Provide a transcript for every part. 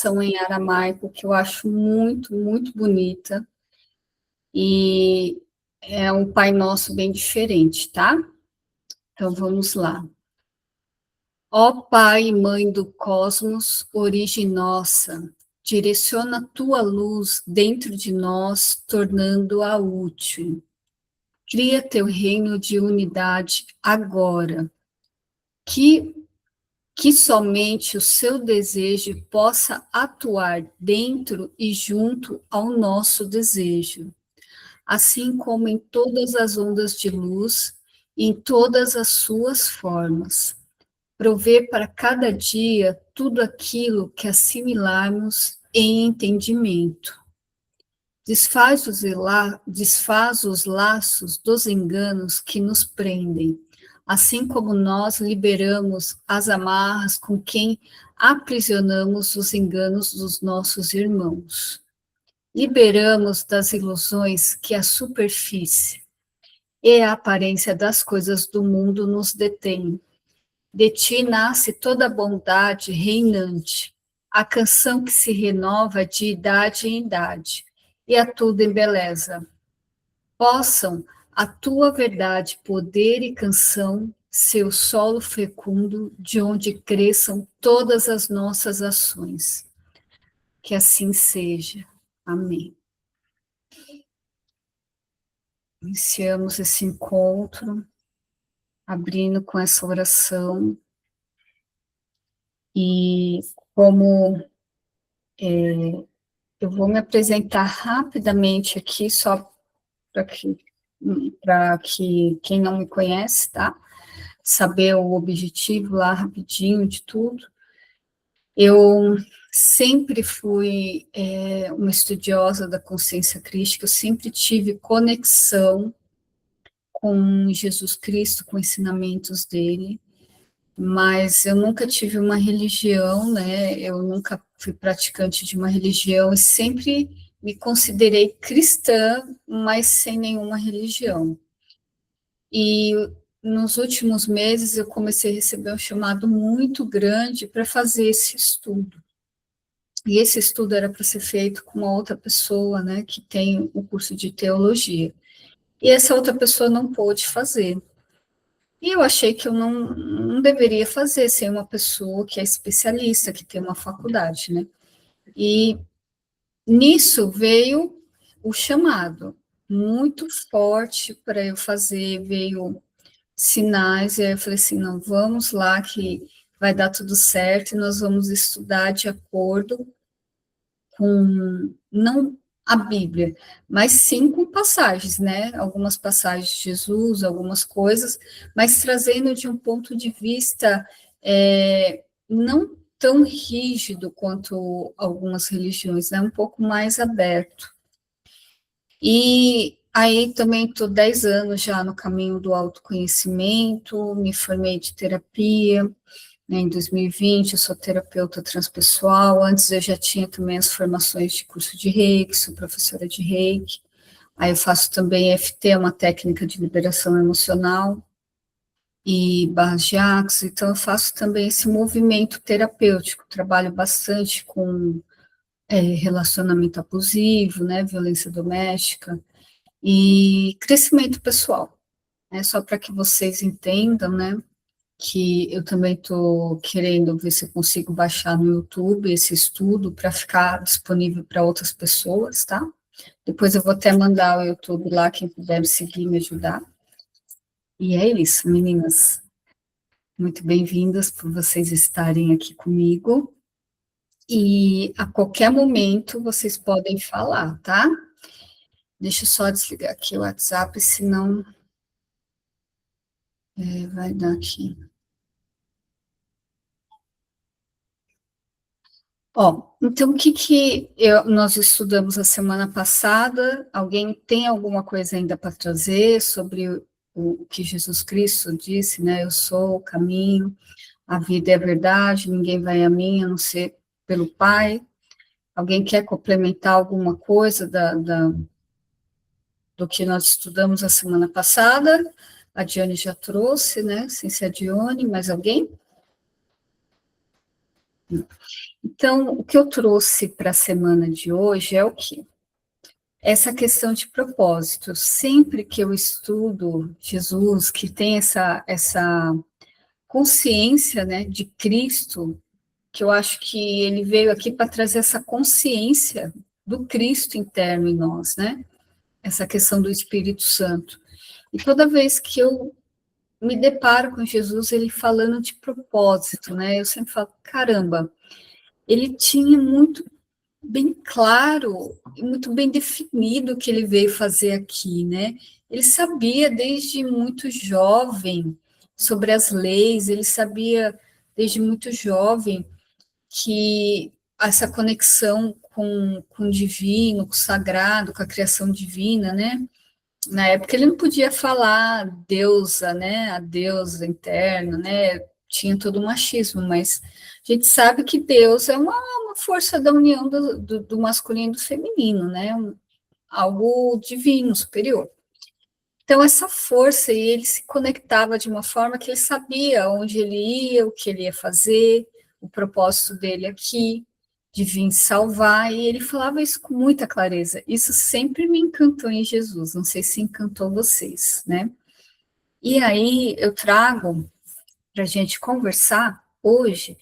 oração em aramaico que eu acho muito, muito bonita, e é um Pai Nosso bem diferente, tá? Então, vamos lá. Ó Pai e Mãe do Cosmos, origem nossa, direciona tua luz dentro de nós, tornando-a útil. Cria teu reino de unidade agora, que somente o seu desejo possa atuar dentro e junto ao nosso desejo, assim como em todas as ondas de luz, em todas as suas formas. Prover para cada dia tudo aquilo que assimilarmos em entendimento. Desfaz os laços dos enganos que nos prendem, assim como nós liberamos as amarras com quem aprisionamos os enganos dos nossos irmãos. Liberamos das ilusões que a superfície e a aparência das coisas do mundo nos detêm. De ti nasce toda a bondade reinante, a canção que se renova de idade em idade, e a tudo embeleza. Possam a tua verdade, poder e canção ser o solo fecundo de onde cresçam todas as nossas ações. Que assim seja. Amém. Iniciamos esse encontro, abrindo com essa oração, e como eu vou me apresentar rapidamente aqui, só para que quem não me conhece, tá? Saber o objetivo lá rapidinho de tudo. Eu sempre fui uma estudiosa da consciência crística, eu sempre tive conexão com Jesus Cristo, com ensinamentos dele, mas eu nunca tive uma religião, né? Eu nunca fui praticante de uma religião e sempre me considerei cristã, mas sem nenhuma religião. E nos últimos meses eu comecei a receber um chamado muito grande para fazer esse estudo. E esse estudo era para ser feito com uma outra pessoa, né, que tem o curso de teologia. E essa outra pessoa não pôde fazer. E eu achei que eu não deveria fazer sem uma pessoa que é especialista, que tem uma faculdade, né? E nisso veio o chamado, muito forte para eu fazer, veio sinais, e aí eu falei assim, não, vamos lá que vai dar tudo certo, e nós vamos estudar de acordo com, não a Bíblia, mas sim com passagens, né? Algumas passagens de Jesus, algumas coisas, mas trazendo de um ponto de vista não tão rígido quanto algumas religiões, né? Um pouco mais aberto. E aí também estou 10 anos já no caminho do autoconhecimento, me formei de terapia, né, em 2020, eu sou terapeuta transpessoal, antes eu já tinha também as formações de curso de Reiki, sou professora de Reiki, aí eu faço também EFT, uma técnica de liberação emocional, e barras de axis, então eu faço também esse movimento terapêutico, trabalho bastante com relacionamento abusivo, né, violência doméstica, e crescimento pessoal, né, só para que vocês entendam, né, que eu também estou querendo ver se eu consigo baixar no YouTube esse estudo para ficar disponível para outras pessoas, tá? Depois eu vou até mandar o YouTube lá, quem puder me seguir e me ajudar. E é isso, meninas. Muito bem-vindas por vocês estarem aqui comigo. E a qualquer momento vocês podem falar, tá? Deixa eu só desligar aqui o WhatsApp, senão vai dar aqui. Ó, então o que nós estudamos a semana passada? Alguém tem alguma coisa ainda para trazer sobre o que Jesus Cristo disse, né? Eu sou o caminho, a vida é a verdade, ninguém vai a mim a não ser pelo Pai. Alguém quer complementar alguma coisa do que nós estudamos a semana passada? A Diane já trouxe, né? Sem ser a Dione, mais alguém? Então, o que eu trouxe para a semana de hoje é o quê? Essa questão de propósito. Sempre que eu estudo Jesus, que tem essa consciência, né, de Cristo, que eu acho que ele veio aqui para trazer essa consciência do Cristo interno em nós, né? Essa questão do Espírito Santo. E toda vez que eu me deparo com Jesus, ele falando de propósito, né? Eu sempre falo, caramba, ele tinha muito bem claro e muito bem definido o que ele veio fazer aqui, né? Ele sabia desde muito jovem sobre as leis, ele sabia desde muito jovem que essa conexão com o divino, com o sagrado, com a criação divina, né? Na época ele não podia falar deusa, né? A deusa interna, né? Tinha todo o machismo, mas a gente sabe que Deus é uma força da união do masculino e do feminino, né? Algo divino, superior. Então, essa força, e ele se conectava de uma forma que ele sabia onde ele ia, o que ele ia fazer, o propósito dele aqui, de vir salvar, e ele falava isso com muita clareza. Isso sempre me encantou em Jesus, não sei se encantou vocês, né? E aí eu trago para a gente conversar hoje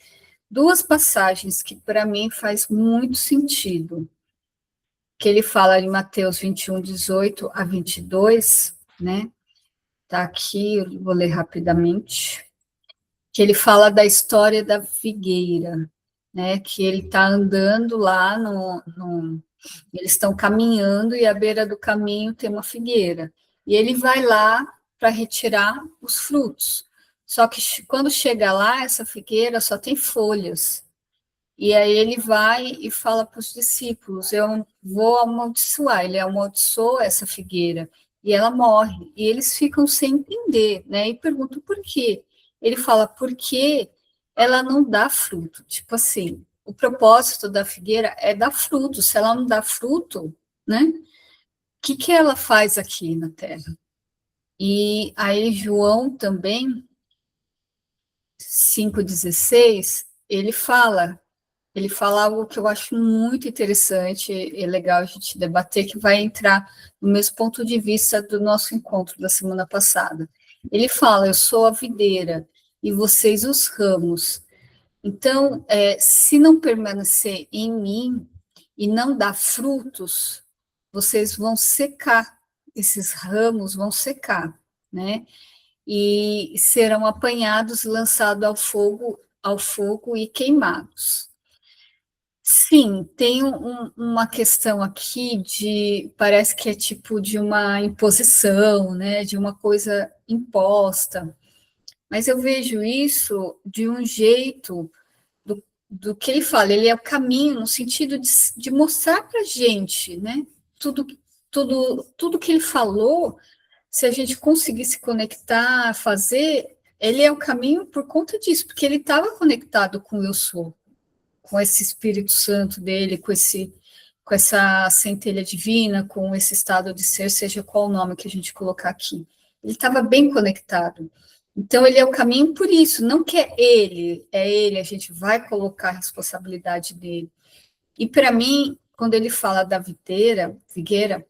duas passagens que para mim faz muito sentido, que ele fala em Mateus 21, 18 a 22, né? Tá aqui, eu vou ler rapidamente, que ele fala da história da figueira, né? Que ele está andando lá eles estão caminhando e à beira do caminho tem uma figueira. E ele vai lá para retirar os frutos. Só que quando chega lá, essa figueira só tem folhas. E aí ele vai e fala para os discípulos: eu vou amaldiçoar. Ele amaldiçoa essa figueira e ela morre. E eles ficam sem entender, né? E perguntam por quê. Ele fala: porque ela não dá fruto. Tipo assim, o propósito da figueira é dar fruto. Se ela não dá fruto, né? O que ela faz aqui na terra? E aí João também, 5,16, ele fala algo que eu acho muito interessante e legal a gente debater, que vai entrar no mesmo ponto de vista do nosso encontro da semana passada. Ele fala: eu sou a videira e vocês os ramos. Então, se não permanecer em mim e não dar frutos, vocês vão secar, esses ramos vão secar, né? E serão apanhados, lançados ao fogo e queimados. Sim, tem uma questão aqui de, parece que é tipo de uma imposição, né, de uma coisa imposta, mas eu vejo isso de um jeito do que ele fala, ele é o caminho no sentido de mostrar para a gente, né, tudo, tudo que ele falou, se a gente conseguir se conectar, fazer, ele é o caminho por conta disso, porque ele estava conectado com o eu sou, com esse Espírito Santo dele, com essa centelha divina, com esse estado de ser, seja qual o nome que a gente colocar aqui. Ele estava bem conectado. Então, ele é o caminho por isso, não que é ele, a gente vai colocar a responsabilidade dele. E, para mim, quando ele fala da figueira,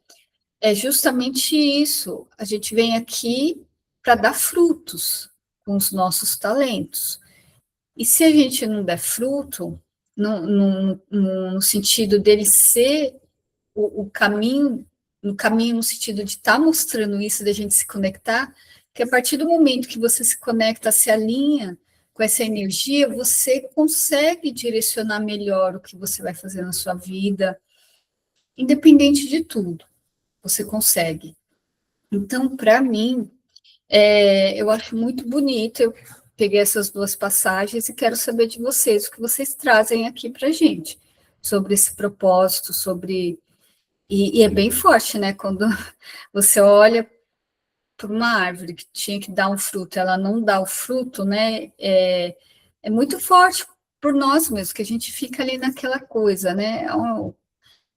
é justamente isso. A gente vem aqui para dar frutos com os nossos talentos. E se a gente não der fruto, no sentido dele ser o caminho, no caminho no sentido de estar mostrando isso, da gente se conectar, que a partir do momento que você se conecta, se alinha com essa energia, você consegue direcionar melhor o que você vai fazer na sua vida, independente de tudo, você consegue. Então, para mim, eu acho muito bonito. Eu peguei essas duas passagens e quero saber de vocês, o que vocês trazem aqui para a gente, sobre esse propósito, sobre. E é bem forte, né? Quando você olha para uma árvore que tinha que dar um fruto, ela não dá o fruto, né? É muito forte por nós mesmos, que a gente fica ali naquela coisa, né?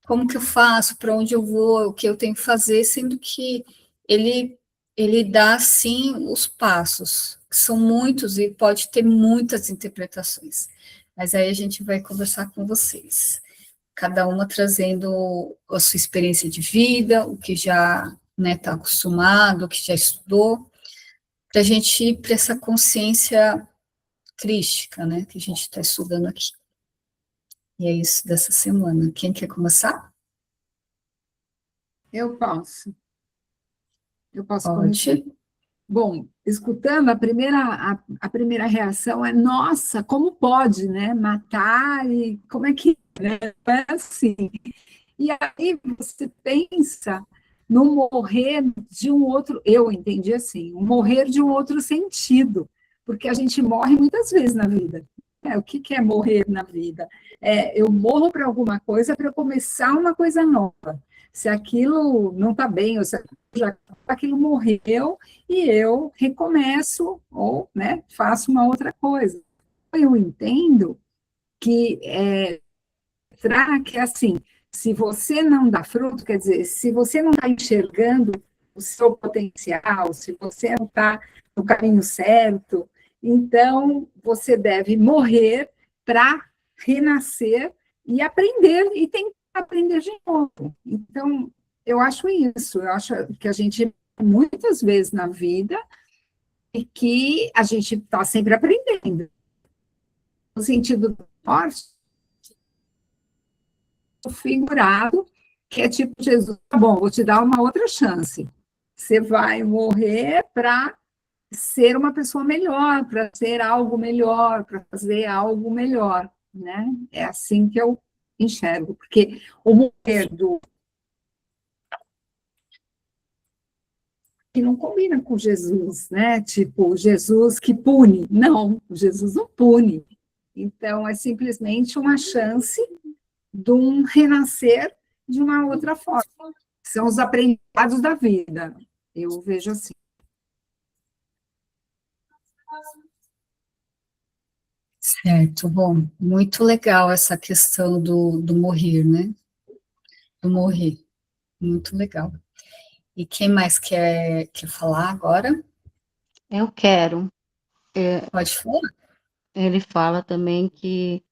Como que eu faço, para onde eu vou, o que eu tenho que fazer, sendo que ele, ele dá, sim, os passos, que são muitos e pode ter muitas interpretações. Mas aí a gente vai conversar com vocês, cada uma trazendo a sua experiência de vida, o que já está acostumado, o que já estudou, para a gente ir para essa consciência crística, né, que a gente está estudando aqui. E é isso dessa semana. Quem quer começar? Eu posso. Eu posso começar. Pode. Bom, escutando, a primeira reação é, nossa, como pode, né? Matar e como é que é assim? E aí você pensa no morrer de um outro, eu entendi assim, o morrer de um outro sentido, porque a gente morre muitas vezes na vida. O que é morrer na vida? Eu morro para alguma coisa para começar uma coisa nova. Se aquilo não está bem, ou se já aquilo morreu, e eu recomeço, ou né, faço uma outra coisa. Eu entendo que que é assim, se você não dá fruto, quer dizer, se você não está enxergando o seu potencial, se você não está no caminho certo, então você deve morrer para renascer e aprender, e tentar aprender de novo. Então, eu acho isso, eu acho que a gente, muitas vezes na vida, e que a gente está sempre aprendendo, no sentido forte, figurado, que é tipo Jesus, tá bom, vou te dar uma outra chance. Você vai morrer para ser uma pessoa melhor, para ser algo melhor, para fazer algo melhor, né? É assim que eu enxergo, porque o morrer do que não combina com Jesus, né? Tipo, Jesus que pune. Não, Jesus não pune. Então, é simplesmente uma chance de um renascer de uma outra forma. São os aprendizados da vida. Eu vejo assim. Certo, bom, muito legal essa questão do morrer, né? Do morrer, muito legal. E quem mais quer falar agora? Eu quero. Pode falar. Ele fala também que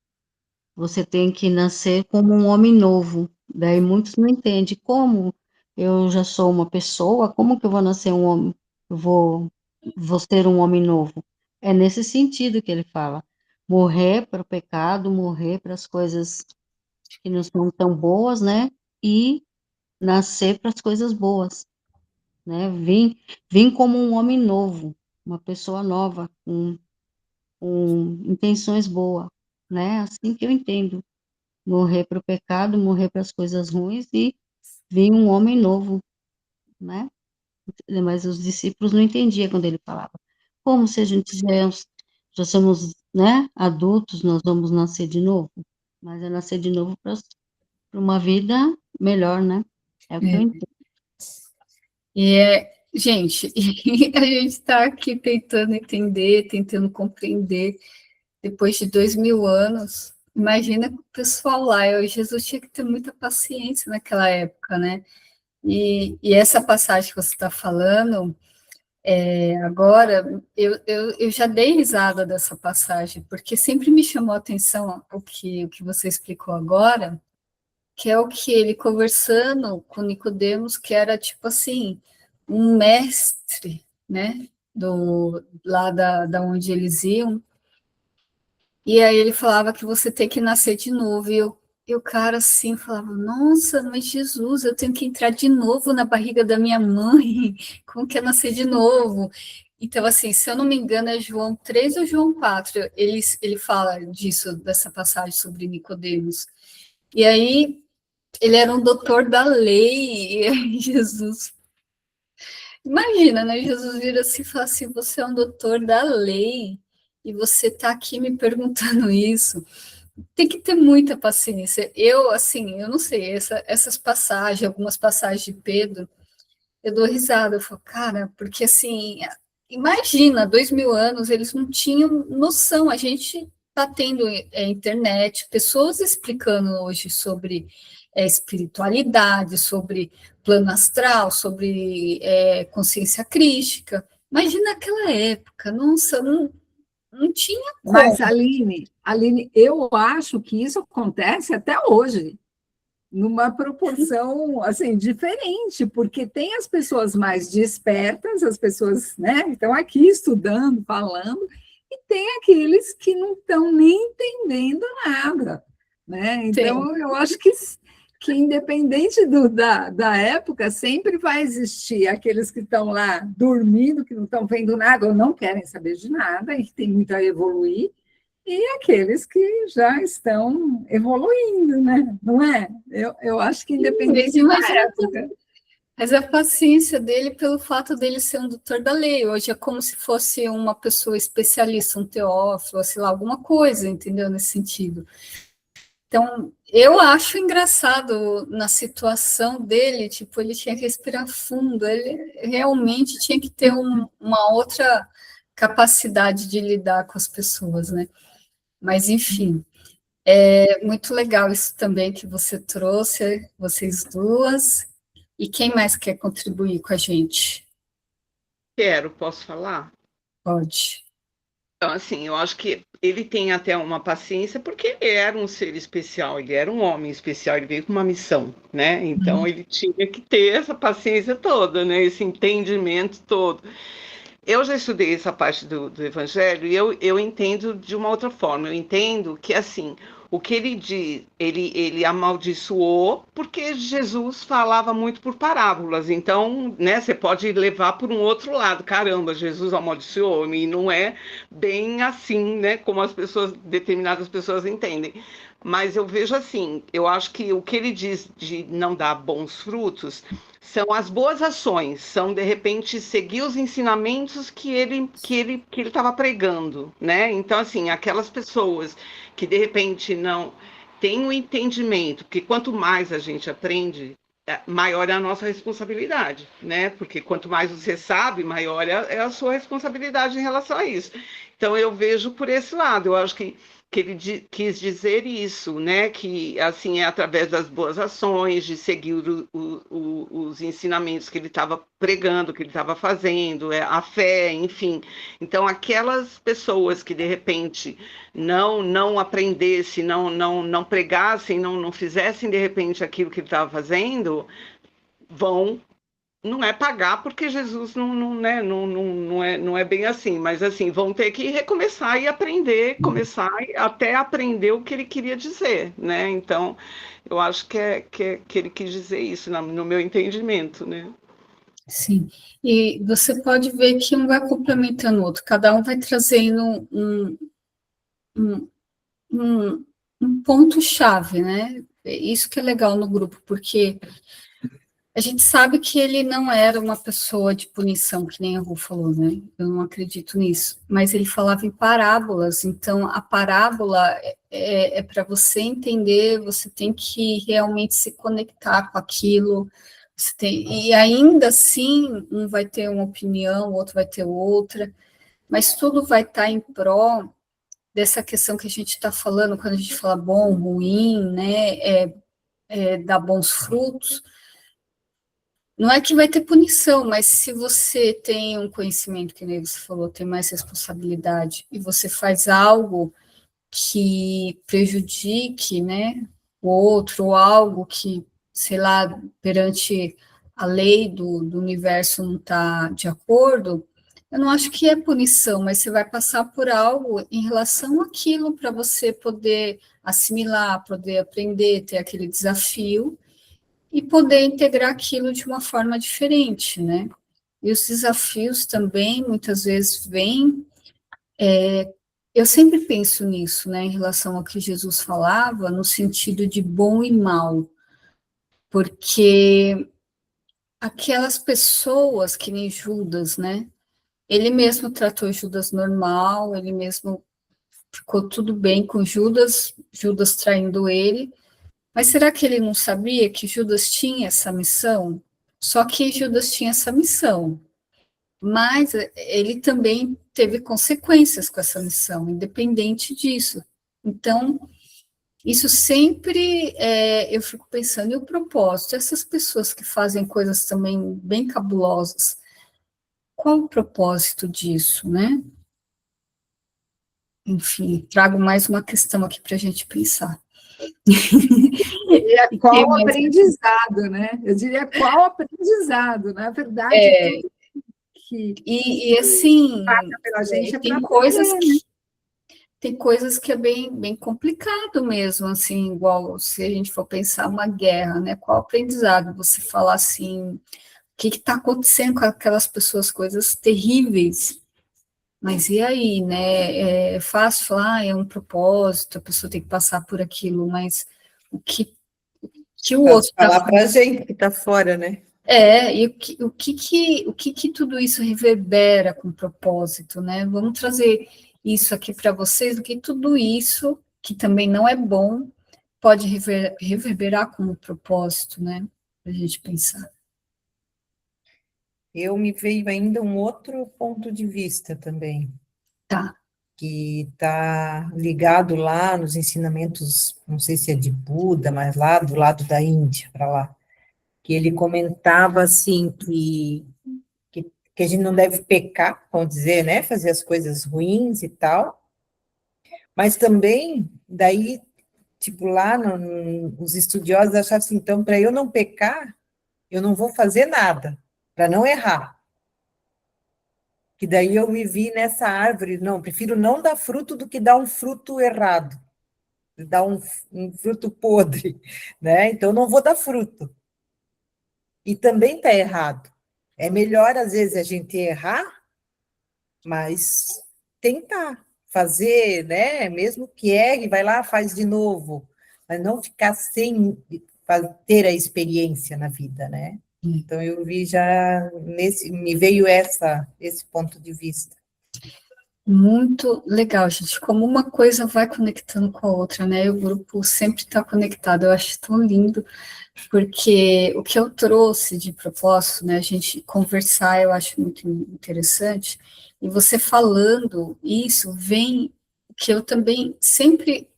você tem que nascer como um homem novo. Daí muitos não entendem como eu já sou uma pessoa, como que eu vou nascer um homem, eu vou ser um homem novo. É nesse sentido que ele fala. Morrer para o pecado, morrer para as coisas que não são tão boas, né? E nascer para as coisas boas, né? Vim como um homem novo, uma pessoa nova, com intenções boas, né? Assim que eu entendo. Morrer para o pecado, morrer para as coisas ruins e vir um homem novo, né? Mas os discípulos não entendiam quando ele falava. Como se a gente já somos, né, adultos, nós vamos nascer de novo? Mas é nascer de novo para uma vida melhor, né? É o que eu É. entendo. Gente, a gente está aqui tentando entender, tentando compreender, depois de 2000 anos, imagina o pessoal lá, Jesus tinha que ter muita paciência naquela época, né? E essa passagem que você está falando, agora, eu já dei risada dessa passagem, porque sempre me chamou a atenção o que você explicou agora, que é o que ele conversando com Nicodemos, que era tipo assim, um mestre, né, lá da onde eles iam, e aí ele falava que você tem que nascer de novo, e o cara assim falava, nossa, mas Jesus, eu tenho que entrar de novo na barriga da minha mãe, como que é nascer de novo? Então, assim, se eu não me engano, é João 3 ou João 4, ele fala disso, dessa passagem sobre Nicodemos. E aí, ele era um doutor da lei, e aí Jesus. Imagina, né? Jesus vira assim e fala assim: você é um doutor da lei, e você está aqui me perguntando isso. Tem que ter muita paciência. Eu, assim, eu não sei, essas passagens, algumas passagens de Pedro, eu dou risada, eu falo, cara, porque assim, imagina, 2000 anos, eles não tinham noção, a gente está tendo internet, pessoas explicando hoje sobre espiritualidade, sobre plano astral, sobre consciência crística. Imagina aquela época, nossa, não, não tinha Mas, como. Aline, eu acho que isso acontece até hoje, numa proporção assim diferente, porque tem as pessoas mais despertas, as pessoas, né, que estão aqui estudando, falando, e tem aqueles que não estão nem entendendo nada, né? Tem. Então eu acho que independente da época, sempre vai existir aqueles que estão lá dormindo, que não estão vendo nada ou não querem saber de nada e que tem muito a evoluir, e aqueles que já estão evoluindo, né? Não é? Eu acho que Mas independente da imagina, época. mas a paciência dele pelo fato dele ser um doutor da lei. Hoje é como se fosse uma pessoa especialista, um teófilo, sei lá, alguma coisa, entendeu? Nesse sentido. Então, eu acho engraçado na situação dele, tipo, ele tinha que respirar fundo, ele realmente tinha que ter uma outra capacidade de lidar com as pessoas, né? Mas, enfim, é muito legal isso também que você trouxe, vocês duas. E quem mais quer contribuir com a gente? Quero, posso falar? Pode. Então, assim, eu acho que ele tem até uma paciência, porque ele era um ser especial, ele era um homem especial, ele veio com uma missão, né? Então, ele tinha que ter essa paciência toda, né? Esse entendimento todo. Eu já estudei essa parte do Evangelho e eu entendo de uma outra forma. Eu entendo que, assim, o que ele diz, ele amaldiçoou porque Jesus falava muito por parábolas. Então, né, você pode levar por um outro lado. Caramba, Jesus amaldiçoou, e não é bem assim, né, como as pessoas, determinadas pessoas entendem. Mas eu vejo assim, eu acho que o que ele diz de não dar bons frutos são as boas ações, são de repente seguir os ensinamentos que ele estava pregando, né? Então assim, aquelas pessoas que de repente não têm o entendimento, porque quanto mais a gente aprende, maior é a nossa responsabilidade, né? Porque quanto mais você sabe, maior é a sua responsabilidade em relação a isso. Então eu vejo por esse lado, eu acho que ele quis dizer isso, né? Que assim é através das boas ações, de seguir os ensinamentos que ele estava pregando, que ele estava fazendo, a fé, enfim. Então, aquelas pessoas que de repente não aprendessem, não pregassem, não fizessem de repente aquilo que ele estava fazendo, vão não é pagar porque Jesus não é bem assim, mas assim, vão ter que recomeçar e aprender, começar até aprender o que ele queria dizer, né? Então, eu acho que ele quis dizer isso, no meu entendimento, né? Sim. E você pode ver que um vai complementando o outro, cada um vai trazendo um, um, um ponto-chave, né? Isso que é legal no grupo, porque a gente sabe que ele não era uma pessoa de punição, que nem a Ru falou, né? Eu não acredito nisso. Mas ele falava em parábolas, então a parábola é para você entender, você tem que realmente se conectar com aquilo. E ainda assim, um vai ter uma opinião, o outro vai ter outra, mas tudo vai estar em prol dessa questão que a gente está falando, quando a gente fala bom, ruim, né? Dar bons frutos. Não é que vai ter punição, mas se você tem um conhecimento, que nem você falou, tem mais responsabilidade, e você faz algo que prejudique, né, o outro, ou algo que, sei lá, perante a lei do universo não está de acordo, eu não acho que é punição, mas você vai passar por algo em relação àquilo para você poder assimilar, poder aprender, ter aquele desafio, e poder integrar aquilo de uma forma diferente, né? E os desafios também, muitas vezes, vêm. Eu sempre penso nisso, né, em relação ao que Jesus falava, no sentido de bom e mal, porque aquelas pessoas que nem Judas, né? Ele mesmo tratou Judas normal, ele mesmo ficou tudo bem com Judas, Judas traindo ele. Mas será que ele não sabia que Judas tinha essa missão? Só que Judas tinha essa missão, mas ele também teve consequências com essa missão, independente disso. Então, isso sempre eu fico pensando, e o propósito? Essas pessoas que fazem coisas também bem cabulosas, qual o propósito disso, né? enfim, trago mais uma questão aqui para a gente pensar. Qual o aprendizado, né? Eu diria qual aprendizado, na verdade, tudo que assim, passa pela gente tem para coisas aprender, né? tem coisas que é bem complicado mesmo, assim, igual se a gente for pensar uma guerra, né? Qual aprendizado você falar assim, o que está acontecendo com aquelas pessoas, coisas terríveis. Mas e aí, né? É fácil falar, é um propósito, a pessoa tem que passar por aquilo, mas o que o outro falar para a gente que está fora, né? e o que tudo isso reverbera com propósito, né? Vamos trazer isso aqui para vocês, o que tudo isso, que também não é bom, pode reverberar como propósito, né? Para a gente pensar. Me veio ainda um outro ponto de vista também, Tá. que está ligado lá nos ensinamentos, não sei se é de Buda, mas lá do lado da Índia, para lá, que ele comentava assim que a gente não deve pecar, vamos dizer, né, fazer as coisas ruins e tal, mas também, daí, tipo, lá os estudiosos achavam assim, então, para eu não pecar, eu não vou fazer nada, para não errar. Que daí eu me vi nessa árvore, não, prefiro não dar fruto do que dar um fruto errado, dar um fruto podre, né? Então, não vou dar fruto. E também está errado. É melhor, às vezes, a gente errar, mas tentar fazer, né? Mesmo que erre, vai lá, faz de novo, mas não ficar sem ter a experiência na vida, né? Então, eu vi já, me veio esse ponto de vista. Muito legal, gente. Como uma coisa vai conectando com a outra, né? E o grupo sempre está conectado. Eu acho tão lindo, porque o que eu trouxe de propósito, né? A gente conversar, eu acho muito interessante. E você falando isso, vem o que eu também sempre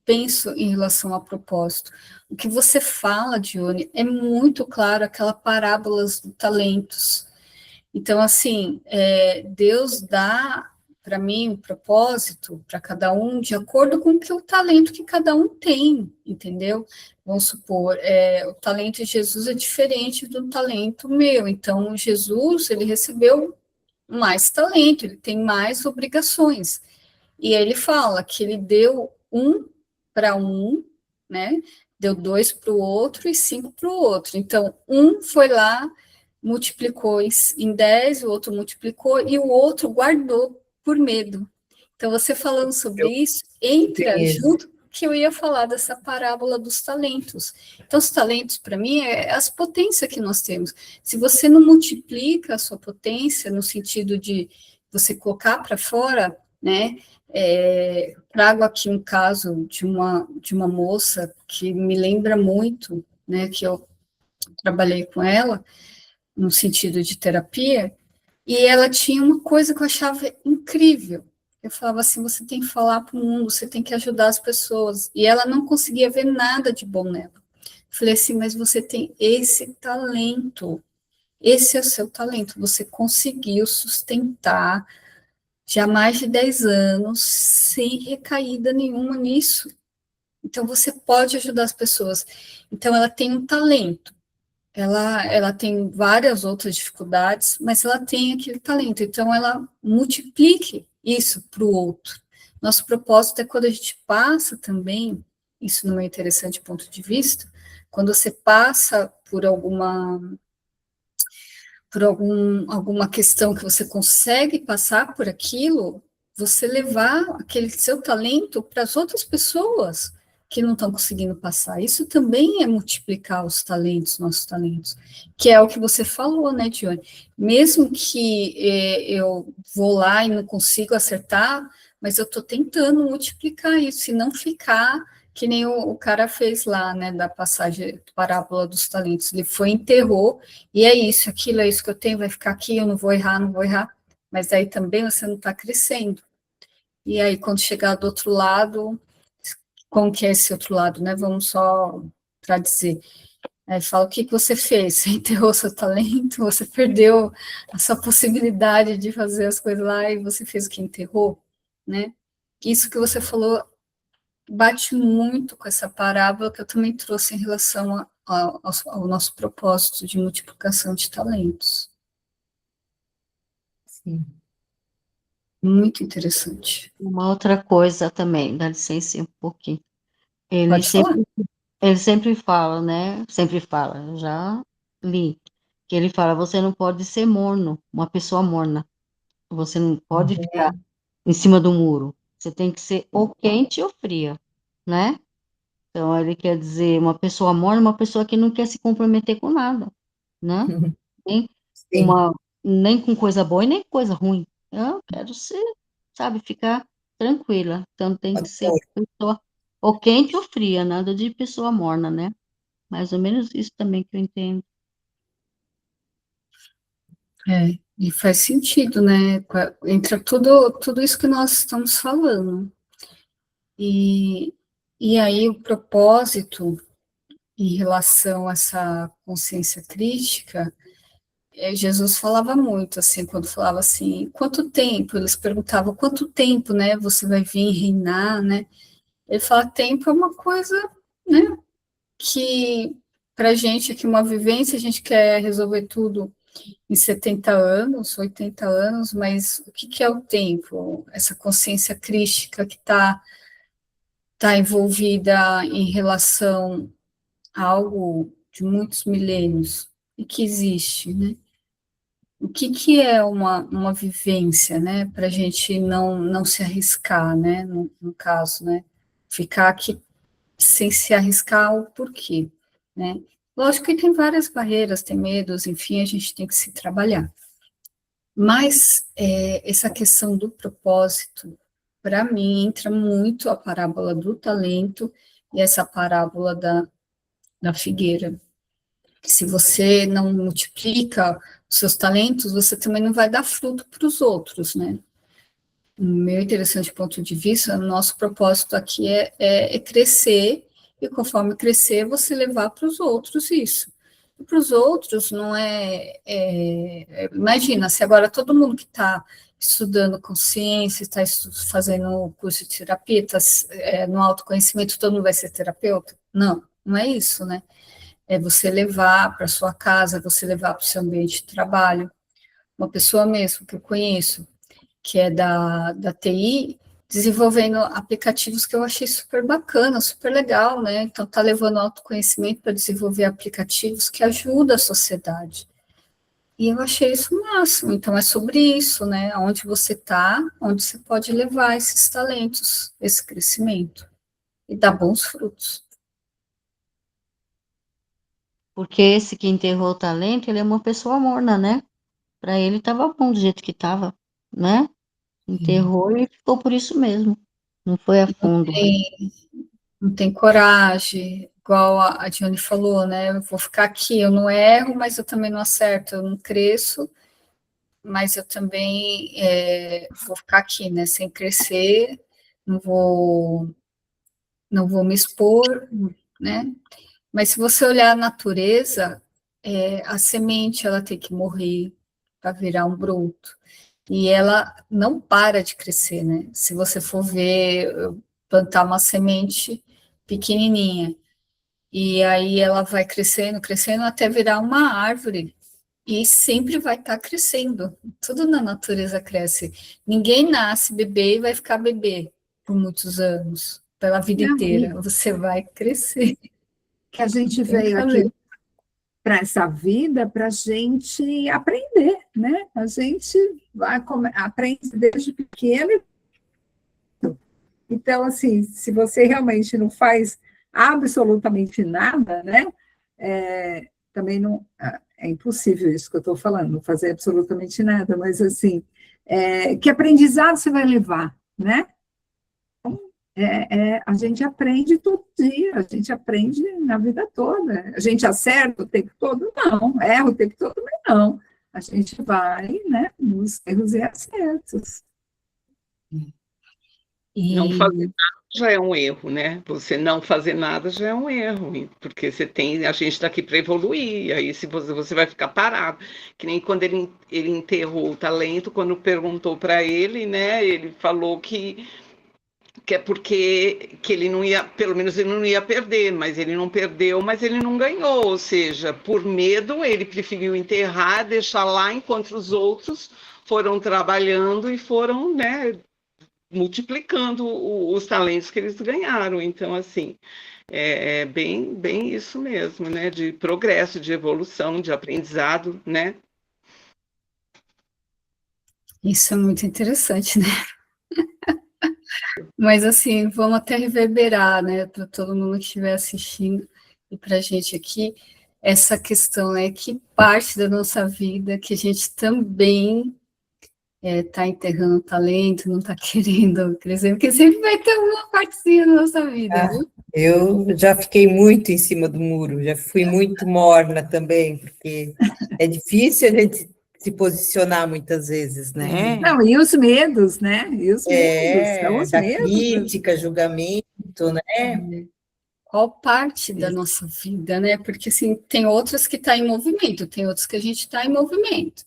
penso em relação a propósito. O que você fala, Dione, é muito claro, aquela parábola dos talentos. Então, assim, Deus dá para mim um propósito para cada um de acordo com o talento que cada um tem, entendeu? Vamos supor, o talento de Jesus é diferente do talento meu. Então, Jesus, ele recebeu mais talento, ele tem mais obrigações. E ele fala que ele deu um para um, né? Deu 2 para o outro e 5 para o outro. Então, um foi lá, multiplicou em 10, o outro multiplicou e o outro guardou por medo. Então, você falando sobre isso, entra junto que eu ia falar dessa parábola dos talentos. Então, os talentos, para mim, é as potências que nós temos. Se você não multiplica a sua potência, no sentido de você colocar para fora, né? Trago aqui um caso de uma moça que me lembra muito, né? Que eu trabalhei com ela, no sentido de terapia, e ela tinha uma coisa que eu achava incrível. Eu falava assim, você tem que falar para o mundo, você tem que ajudar as pessoas. E ela não conseguia ver nada de bom nela. Falei assim, mas você tem esse talento, esse é o seu talento, você conseguiu sustentar já há mais de 10 anos sem recaída nenhuma nisso. Então, você pode ajudar as pessoas. Então, ela tem um talento. Ela tem várias outras dificuldades, mas ela tem aquele talento, então ela multiplique isso para o outro. Nosso propósito é quando a gente passa também, isso não é interessante ponto de vista, quando você passa por alguma questão que você consegue passar por aquilo, você levar aquele seu talento para as outras pessoas que não estão conseguindo passar. Isso também é multiplicar os talentos, nossos talentos, que é o que você falou, né, Dione? Mesmo que eu vou lá e não consigo acertar, mas eu estou tentando multiplicar isso, e não ficar que nem o cara fez lá, né, da passagem, parábola dos talentos. Ele foi, enterrou, e é isso, aquilo é isso que eu tenho, vai ficar aqui, eu não vou errar, mas aí também você não está crescendo. E aí, quando chegar do outro lado, como que é esse outro lado, né? Vamos só para dizer. Aí fala, o que você fez? Você enterrou seu talento, você perdeu a sua possibilidade de fazer as coisas lá e você fez o que enterrou, né? isso que você falou bate muito com essa parábola que eu também trouxe em relação ao nosso propósito de multiplicação de talentos. Sim. Muito interessante. Uma outra coisa também, dá licença um pouquinho. Ele Pode falar. sempre fala, né? Sempre fala, eu já li, que ele fala, você não pode ser morno, uma pessoa morna. Você não pode ficar em cima do muro. Você tem que ser ou quente ou fria, né? Então, ele quer dizer, uma pessoa morna, uma pessoa que não quer se comprometer com nada, né? Nem, Sim. nem com coisa boa e nem com coisa ruim. Eu quero ser, sabe, ficar tranquila. Então, tem que ser pessoa ou quente ou fria, nada de pessoa morna, né? Mais ou menos isso também que eu entendo. E faz sentido, né? Entra tudo isso que nós estamos falando. E aí o propósito em relação a essa consciência crítica, Jesus falava muito, assim, quando falava assim, quanto tempo? Eles perguntavam, quanto tempo, né, você vai vir reinar, né? Ele fala, tempo é uma coisa, né, que para a gente aqui, uma vivência, a gente quer resolver tudo em 70 anos, 80 anos, mas o que é o tempo? Essa consciência crística que tá envolvida em relação a algo de muitos milênios e que existe, né? O que é uma vivência, né? Para a gente não se arriscar, né? No caso, né? Ficar aqui sem se arriscar o porquê, né? Lógico que tem várias barreiras, tem medos, enfim, a gente tem que se trabalhar. Mas essa questão do propósito, para mim, entra muito a parábola do talento e essa parábola da figueira. Se você não multiplica os seus talentos, você também não vai dar fruto para os outros, né? No meu interessante ponto de vista, o nosso propósito aqui é crescer, e conforme crescer, você levar para os outros isso. E para os outros não imagina, se agora todo mundo que está estudando consciência, está fazendo o curso de terapia, está no autoconhecimento, todo mundo vai ser terapeuta? Não é isso, né? É você levar para sua casa, você levar para o seu ambiente de trabalho. Uma pessoa mesmo que eu conheço, que é da TI, desenvolvendo aplicativos que eu achei super bacana, super legal, né? Então, está levando autoconhecimento para desenvolver aplicativos que ajudam a sociedade. E eu achei isso o máximo. Então, é sobre isso, né? Onde você está, onde você pode levar esses talentos, esse crescimento, e dar bons frutos. Porque esse que enterrou o talento, ele é uma pessoa morna, né? Para ele estava bom do jeito que estava, né? Enterrou e ficou por isso mesmo. Não foi a fundo. Não tem coragem, igual a Diane falou, né? Eu vou ficar aqui, eu não erro, mas eu também não acerto, eu não cresço, mas eu também vou ficar aqui, né? Sem crescer, não vou me expor, né? Mas se você olhar a natureza, a semente ela tem que morrer para virar um broto. E ela não para de crescer, né? Se você for ver, plantar uma semente pequenininha, e aí ela vai crescendo, crescendo, até virar uma árvore, e sempre vai estar crescendo. Tudo na natureza cresce. Ninguém nasce bebê e vai ficar bebê por muitos anos, pela vida inteira. Você vai crescer. Que a gente Tem que veio fazer. aqui para essa vida para a gente aprender, né? A gente aprende desde pequeno. Então, assim, se você realmente não faz absolutamente nada, né? Também não é impossível isso que eu estou falando, não fazer absolutamente nada, mas assim, que aprendizado você vai levar, né? A gente aprende todo dia, a gente aprende na vida toda. A gente acerta o tempo todo? Não. Erra o tempo todo? Mas não. A gente vai, né, nos erros e acertos. Não fazer nada já é um erro, né? Você não fazer nada já é um erro, porque a gente está aqui para evoluir, aí se você vai ficar parado, que nem quando ele enterrou o talento, quando perguntou para ele, né? Ele falou que que é porque que ele não ia, pelo menos ele não ia perder, mas ele não perdeu, mas ele não ganhou, ou seja, por medo ele preferiu enterrar, deixar lá, enquanto os outros foram trabalhando e foram, né, multiplicando os talentos que eles ganharam. Então, assim, é bem isso mesmo, né, de progresso, de evolução, de aprendizado, né? Isso é muito interessante, né? Mas assim, vamos até reverberar, né, para todo mundo que estiver assistindo e para a gente aqui, essa questão, né, que parte da nossa vida que a gente também está enterrando talento, não está querendo crescer, porque sempre vai ter uma partezinha da nossa vida, viu? Eu já fiquei muito em cima do muro, já fui muito morna também, porque é difícil a gente se posicionar muitas vezes, né? Não, e os medos, né? E os medos, são os Da medos. crítica, julgamento, né? Qual parte da nossa vida, né? Porque assim, tem outras que estão em movimento, tem outras que a gente está em movimento.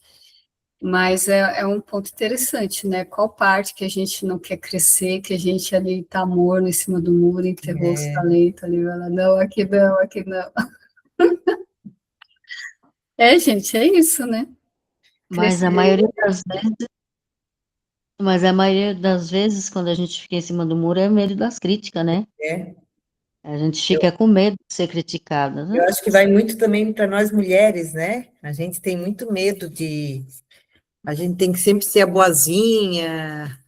Mas é um ponto interessante, né? Qual parte que a gente não quer crescer, que a gente ali está morno em cima do muro, enterrou os talentos ali, fala, não, aqui não, aqui não. Gente, é isso, né? Mas a maioria das vezes, quando a gente fica em cima do muro, é medo das críticas, né? É. A gente fica com medo de ser criticada, né? Eu acho que vai muito também para nós mulheres, né? A gente tem muito medo de... A gente tem que sempre ser a boazinha,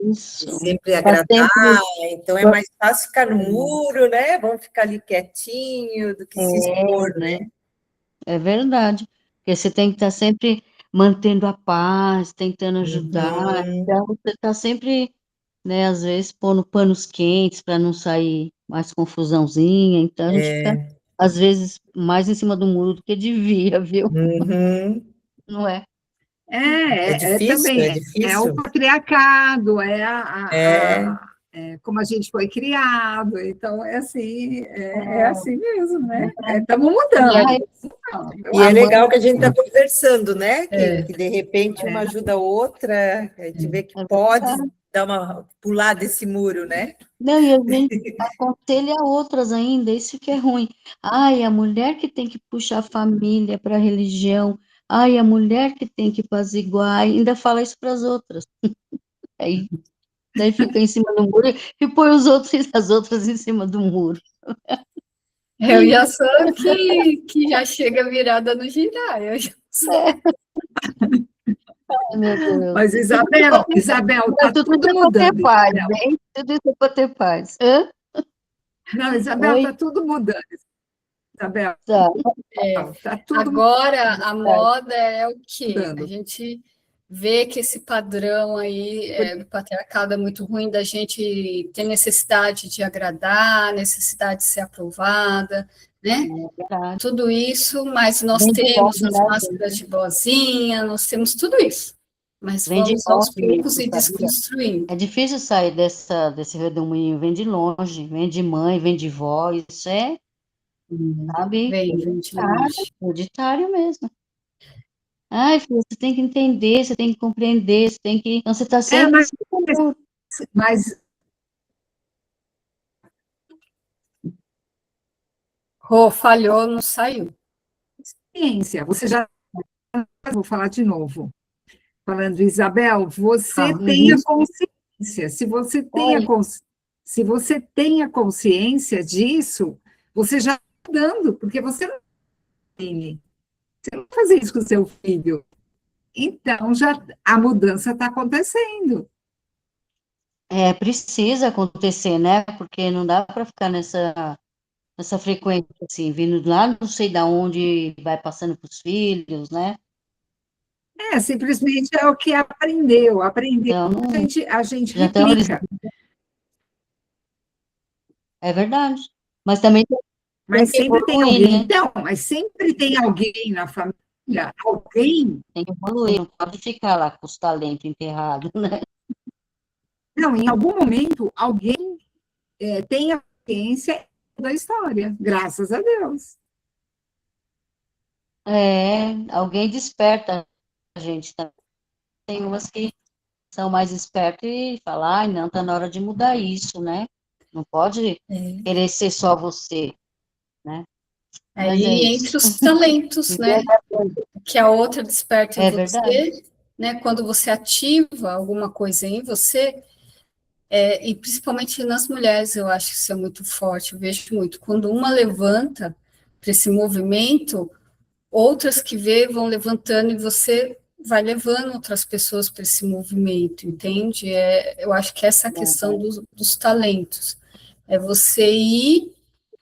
Isso. sempre Tá agradar, sempre... então é mais fácil ficar no muro, né? Vamos ficar ali quietinho do que se expor, né? É verdade. Porque você tem que estar sempre mantendo a paz, tentando ajudar. Então, você está sempre, né, às vezes, pondo panos quentes para não sair mais confusãozinha. Então, a gente fica, às vezes, mais em cima do muro do que devia, viu? Uhum. Não é? É difícil, é Também, é o difícil. patriarcado, É. como a gente foi criado, então é assim mesmo, né? Estamos mudando. E é legal que a gente está conversando, né? É. Que de repente uma ajuda a outra, a gente vê que pode dar uma pular desse muro, né? Não, e a gente aconselha outras ainda, isso que é ruim. Ai, a mulher que tem que puxar a família para a religião, ai, a mulher que tem que apaziguar, ainda fala isso para as outras. Aí, daí fica em cima do muro e põe as outras em cima do muro. Eu já sou que já chega virada no girar. Eu já sou. Ai, meu Deus. Mas, Isabel, está tudo mudando. Paz, hein? Tudo isso é para ter paz. Hã? Não, Isabel, está Oi? tudo mudando. Isabel, Tá. está tudo Agora, a moda é o quê? mudando. A gente vê que esse padrão aí do patriarcado é muito ruim, da gente ter necessidade de agradar, necessidade de ser aprovada, né? Verdade. Tudo isso, mas nós Vem de temos volta, as né, máscaras de boazinha, nós temos tudo isso. Mas Vem de vamos aos longe poucos isso, e sabia? desconstruindo. É difícil sair desse redemoinho, vem de longe, vem de mãe, vem de vó, isso é, sabe, Vem de longe. hereditário mesmo. Ai, filha, você tem que entender, você tem que compreender, você tem que... Então, você está sempre... Mas Falhou, não saiu. ciência, você já... Vou falar de novo. Falando, Isabel, você tem a consciência. Se você tem a consciência disso, você já está dando, porque você não tem. Você não vai fazer isso com o seu filho. Então, a mudança está acontecendo. Precisa acontecer, né? Porque não dá para ficar nessa frequência, assim, vindo lá, não sei de onde, vai passando para os filhos, né? Simplesmente é o que aprendeu. Então, A gente já estão... replica. É verdade. Mas também Mas tem que sempre tem evoluir, alguém. né? Então, mas sempre tem alguém na família, alguém. Tem que evoluir, não pode ficar lá com os talentos enterrados, né? Não, em algum momento, alguém tem a consciência da história, graças a Deus. Alguém desperta a gente também. Tem umas que são mais espertos e falam, ai, não, tá na hora de mudar isso, né? Não pode querer ser só você, né? Mas é Aí isso. entre os talentos, né? Que a outra desperta em É você, verdade. né? Quando você ativa alguma coisa em você, e principalmente nas mulheres, eu acho que isso é muito forte, eu vejo muito. Quando uma levanta para esse movimento, outras que vê vão levantando e você vai levando outras pessoas para esse movimento, entende? Eu acho que essa questão dos talentos. É você ir,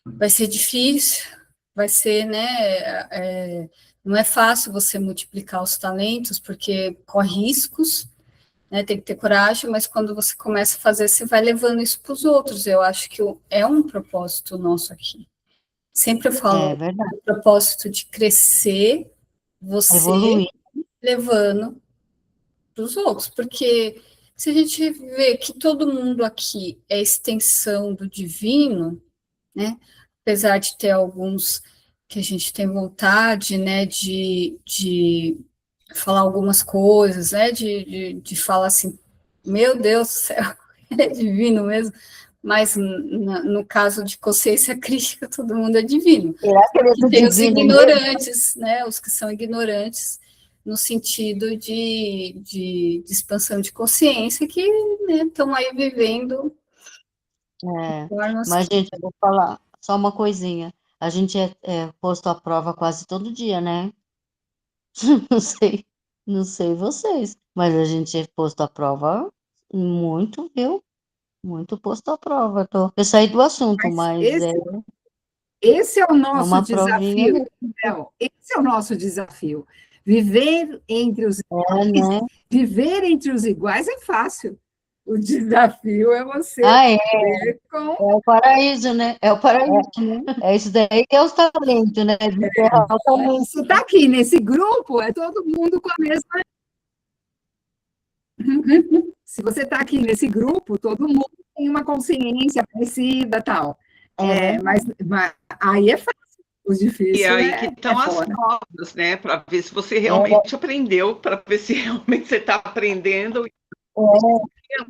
vai ser difícil, vai ser, né? Não é fácil você multiplicar os talentos, porque corre riscos, né? Tem que ter coragem, mas quando você começa a fazer, você vai levando isso para os outros. Eu acho que é um propósito nosso aqui. Sempre eu É falo, verdade. o propósito de crescer, você Evoluir. levando para os outros, porque se a gente vê que todo mundo aqui é extensão do divino, né? Apesar de ter alguns que a gente tem vontade, né, de falar algumas coisas, né, de falar assim, meu Deus do céu, é divino mesmo, mas no caso de consciência crítica, todo mundo é divino. Será que ele E é tem os divino mesmo? ignorantes, né, os que são ignorantes, no sentido de expansão de consciência, que estão aí vivendo formas Mas, que... gente, eu vou falar só uma coisinha. A gente é posto à prova quase todo dia, né? Não sei, não sei vocês, mas a gente é posto à prova muito, viu? Muito posto à prova. Eu saí do assunto, Mas mas esse é o é nosso uma provinha desafio, mesmo, Léo. Esse é o nosso desafio. Viver entre os iguais, né? viver entre os iguais é fácil. O desafio é você Ah, é, viver com. é o paraíso, né? É o paraíso, né? É isso daí que é os talentos, né? Desenterrar o talento. Você está aqui nesse grupo, é todo mundo com a mesma. Se você está aqui nesse grupo, todo mundo tem uma consciência parecida, tal. É Mas aí é fácil. O E é difícil aí que é estão as fora. provas, né? Para ver se você é, realmente aprendeu, para ver se realmente você está aprendendo é.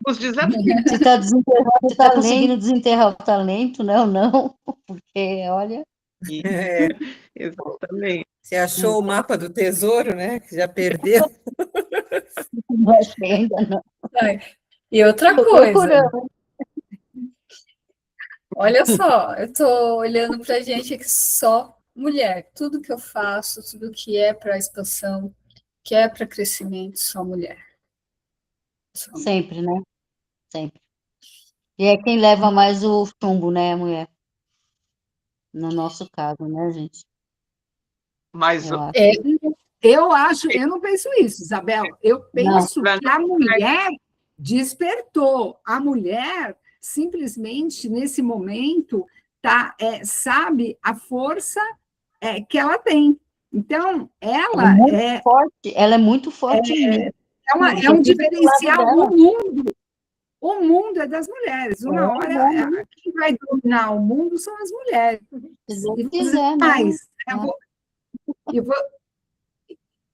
os desafios. Se está desenterrando, se está conseguindo desenterrar o talento, né? Ou não, porque, olha, É, Exatamente. você achou o mapa do tesouro, né? Que já perdeu. não achei ainda não. E outra Estou coisa, procurando. olha só, eu estou olhando para a gente aqui só mulher. Tudo que eu faço, tudo que é para expansão, que é para crescimento, só mulher. Só mulher. Sempre, né? Sempre. E é quem leva mais o chumbo, né, mulher? No nosso caso, né, gente? Mas Eu acho. É, eu não penso isso, Isabel. Eu Não, penso que a mulher despertou. A mulher, simplesmente, nesse momento, sabe a força que ela tem. Então, ela é muito forte mesmo. é um Eu fico do lado diferencial dela. no mundo. O mundo é das mulheres. Uma hora, Né? quem vai dominar o mundo são as mulheres. Se Deus E vou dizer quiser, né? mais. Eu vou,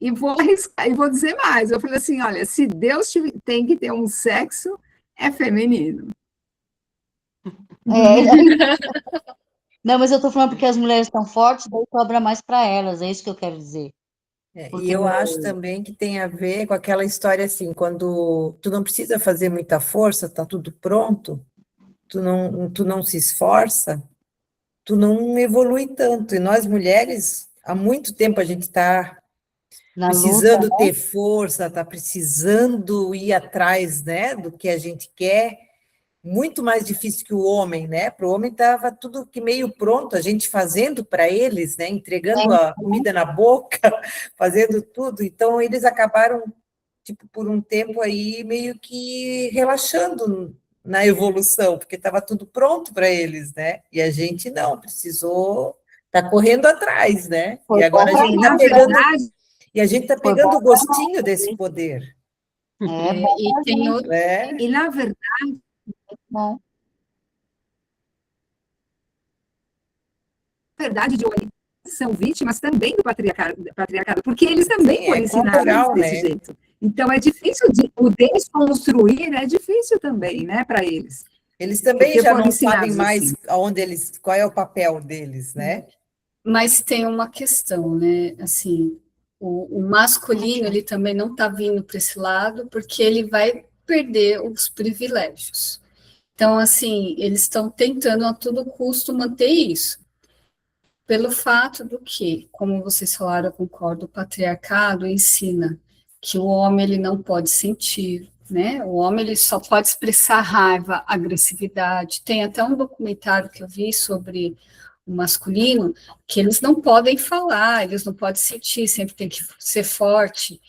e vou arriscar, e vou dizer mais. Eu falei assim: olha, se Deus tem que ter um sexo, é feminino. É. Não, mas eu estou falando porque as mulheres estão fortes, daí sobra mais para elas, é isso que eu quero dizer. E Porque eu acho também que tem a ver com aquela história assim, quando tu não precisa fazer muita força, tá tudo pronto, tu não se esforça, tu não evolui tanto. E nós mulheres, há muito tempo a gente está na luta, precisando ter força, está precisando ir atrás, né, do que a gente quer, muito mais difícil que o homem, né? Para o homem estava tudo que meio pronto, a gente fazendo para eles, né? Entregando a comida na boca, fazendo tudo. Então, eles acabaram, tipo, por um tempo aí, meio que relaxando na evolução, porque estava tudo pronto para eles, né? E a gente não, precisou, tá correndo atrás, né? E foi bom agora a para gente está Na nós, né? pegando, verdade, e a gente está Foi bom pegando o para nós, gostinho desse poder, é bom E para tem gente, outro, né? e na verdade, bom. de hoje são vítimas também do patriarcado, porque eles também Sim, foram é ensinados cultural, desse né? jeito. Então, é difícil, o desconstruir é difícil também, né, para eles. Eles também Porque já foram não sabem ensinados mais assim. aonde eles, qual é o papel deles, né? Mas tem uma questão, né? Assim, o masculino ele também não está vindo para esse lado porque ele vai perder os privilégios. Então, assim, eles estão tentando a todo custo manter isso. Pelo fato do que, como vocês falaram, eu concordo, o patriarcado ensina que o homem ele não pode sentir, né? O homem ele só pode expressar raiva, agressividade. Tem até um documentário que eu vi sobre o masculino que eles não podem falar, eles não podem sentir, sempre tem que ser forte.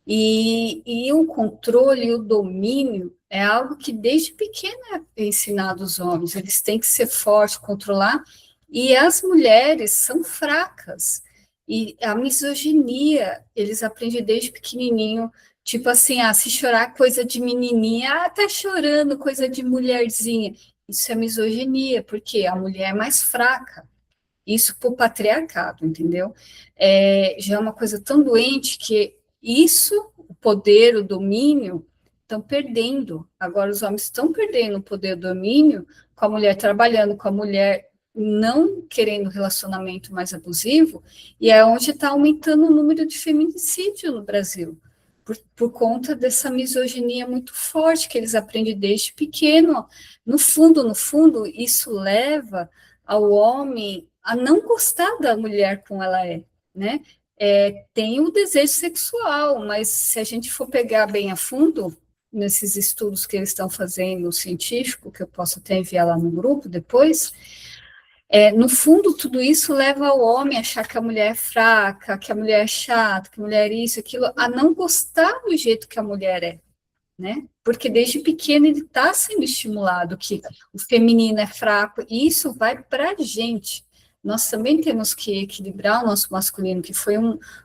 E o controle e o domínio é algo que desde pequena é ensinado aos homens, eles têm que ser fortes, controlar, e as mulheres são fracas. E a misoginia, eles aprendem desde pequenininho, tipo assim, se chorar coisa de menininha, tá chorando coisa de mulherzinha. Isso é misoginia, porque a mulher é mais fraca. Isso por patriarcado, entendeu? Já é uma coisa tão doente que isso, o poder, o domínio, estão perdendo. Agora os homens estão perdendo o poder, o domínio, com a mulher trabalhando, com a mulher não querendo relacionamento mais abusivo, e é onde está aumentando o número de feminicídio no Brasil, por conta dessa misoginia muito forte que eles aprendem desde pequeno. No fundo, isso leva ao homem a não gostar da mulher como ela é, né? Tem o desejo sexual, mas se a gente for pegar bem a fundo, nesses estudos que eles estão fazendo, científico, que eu posso até enviar lá no grupo depois, no fundo, tudo isso leva o homem a achar que a mulher é fraca, que a mulher é chata, que a mulher é isso, aquilo, a não gostar do jeito que a mulher é, né? Porque desde pequeno ele está sendo estimulado que o feminino é fraco, e isso vai para a gente. Nós também temos que equilibrar o nosso masculino, que foi